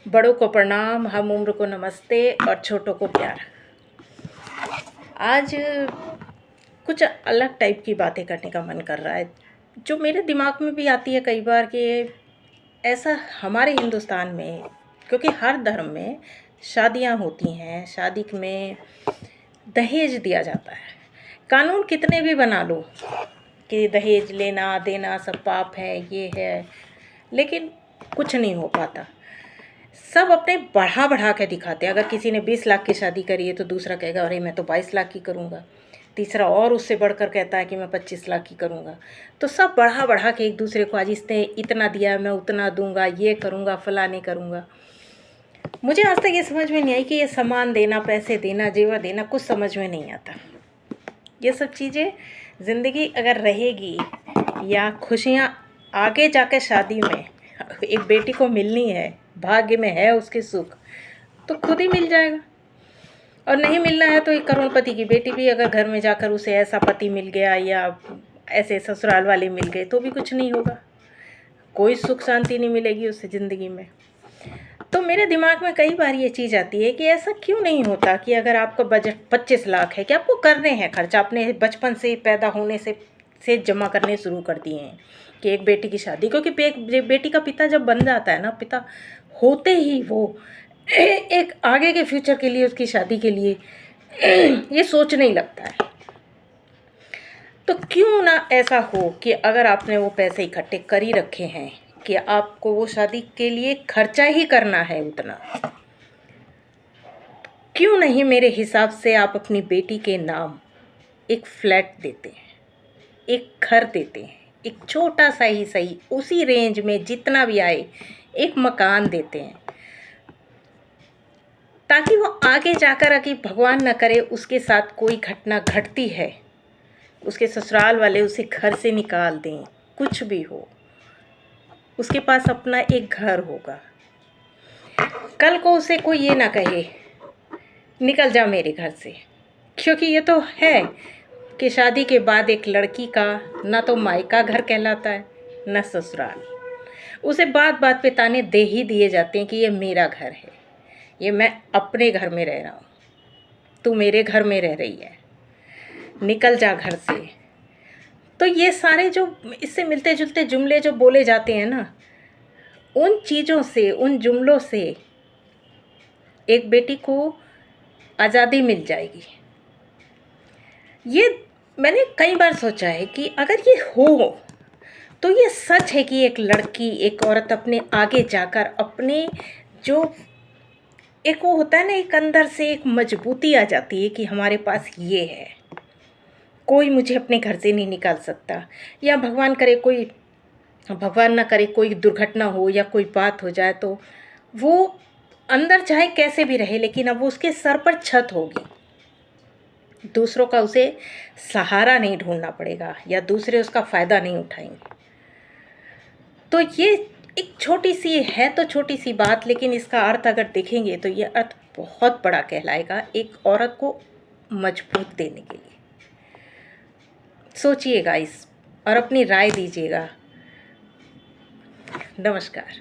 बड़ों को प्रणाम, हम उम्र को नमस्ते और छोटों को प्यार। आज कुछ अलग टाइप की बातें करने का मन कर रहा है, जो मेरे दिमाग में भी आती है कई बार कि ऐसा हमारे हिंदुस्तान में, क्योंकि हर धर्म में शादियां होती हैं, शादी में दहेज दिया जाता है। कानून कितने भी बना लो कि दहेज लेना देना सब पाप है, ये है, लेकिन कुछ नहीं हो पाता। सब अपने बढ़ा बढ़ा के दिखाते हैं। अगर किसी ने 20 लाख की शादी करी है तो दूसरा कहेगा अरे मैं तो 22 लाख की करूँगा, तीसरा और उससे बढ़कर कहता है कि मैं 25 लाख की करूँगा। तो सब बढ़ा बढ़ा के एक दूसरे को, आज इसने इतना दिया मैं उतना दूंगा, ये करूँगा, फलाने करूँगा। मुझे आज तक ये समझ में नहीं आई कि ये सामान देना, पैसे देना, जेवर देना कुछ समझ में नहीं आता। ये सब चीज़ें ज़िंदगी अगर रहेगी या खुशियाँ आगे जाकर शादी में एक बेटी को मिलनी है, भाग्य में है उसके सुख, तो खुद ही मिल जाएगा। और नहीं मिलना है तो एक करोड़पति की बेटी भी अगर घर में जाकर उसे ऐसा पति मिल गया या ऐसे ससुराल वाले मिल गए तो भी कुछ नहीं होगा, कोई सुख शांति नहीं मिलेगी उसे ज़िंदगी में। तो मेरे दिमाग में कई बार ये चीज़ आती है कि ऐसा क्यों नहीं होता कि अगर आपका बजट 25 लाख है कि आपको करने हैं खर्चा, अपने बचपन से पैदा होने से जमा करने शुरू कर दिए हैं कि एक बेटी की शादी, क्योंकि बेटी का पिता जब बन जाता है ना, पिता होते ही वो एक आगे के फ्यूचर के लिए, उसकी शादी के लिए ये सोचने ही लगता है। तो क्यों ना ऐसा हो कि अगर आपने वो पैसे इकट्ठे कर ही रखे हैं कि आपको वो शादी के लिए खर्चा ही करना है उतना, क्यों नहीं मेरे हिसाब से आप अपनी बेटी के नाम एक फ्लैट देते हैं, एक घर देते हैं, एक छोटा सा ही सही, उसी रेंज में जितना भी आए एक मकान देते हैं, ताकि वो आगे जाकर अगर भगवान न करे उसके साथ कोई घटना घटती है, उसके ससुराल वाले उसे घर से निकाल दें, कुछ भी हो, उसके पास अपना एक घर होगा। कल को उसे कोई ये ना कहे निकल जा मेरे घर से, क्योंकि ये तो है कि शादी के बाद एक लड़की का ना तो मायका घर कहलाता है ना ससुराल। उसे बात बात पे ताने दे ही दिए जाते हैं कि ये मेरा घर है, ये मैं अपने घर में रह रहा हूँ, तू मेरे घर में रह रही है, निकल जा घर से। तो ये सारे जो इससे मिलते जुलते जुमले जो बोले जाते हैं ना, उन चीज़ों से, उन जुमलों से एक बेटी को आज़ादी मिल जाएगी। ये मैंने कई बार सोचा है कि अगर ये हो तो ये सच है कि एक लड़की, एक औरत अपने आगे जाकर अपने जो एक वो होता है ना, एक अंदर से एक मजबूती आ जाती है कि हमारे पास ये है, कोई मुझे अपने घर से नहीं निकाल सकता, या भगवान ना करे कोई दुर्घटना हो या कोई बात हो जाए तो वो अंदर चाहे कैसे भी रहे, लेकिन अब उसके सर पर छत होगी, दूसरों का उसे सहारा नहीं ढूंढना पड़ेगा या दूसरे उसका फ़ायदा नहीं उठाएंगे। तो ये एक छोटी सी है, तो छोटी सी बात, लेकिन इसका अर्थ अगर देखेंगे तो ये अर्थ बहुत बड़ा कहलाएगा एक औरत को मजबूत देने के लिए। सोचिएगा इस और अपनी राय दीजिएगा। नमस्कार।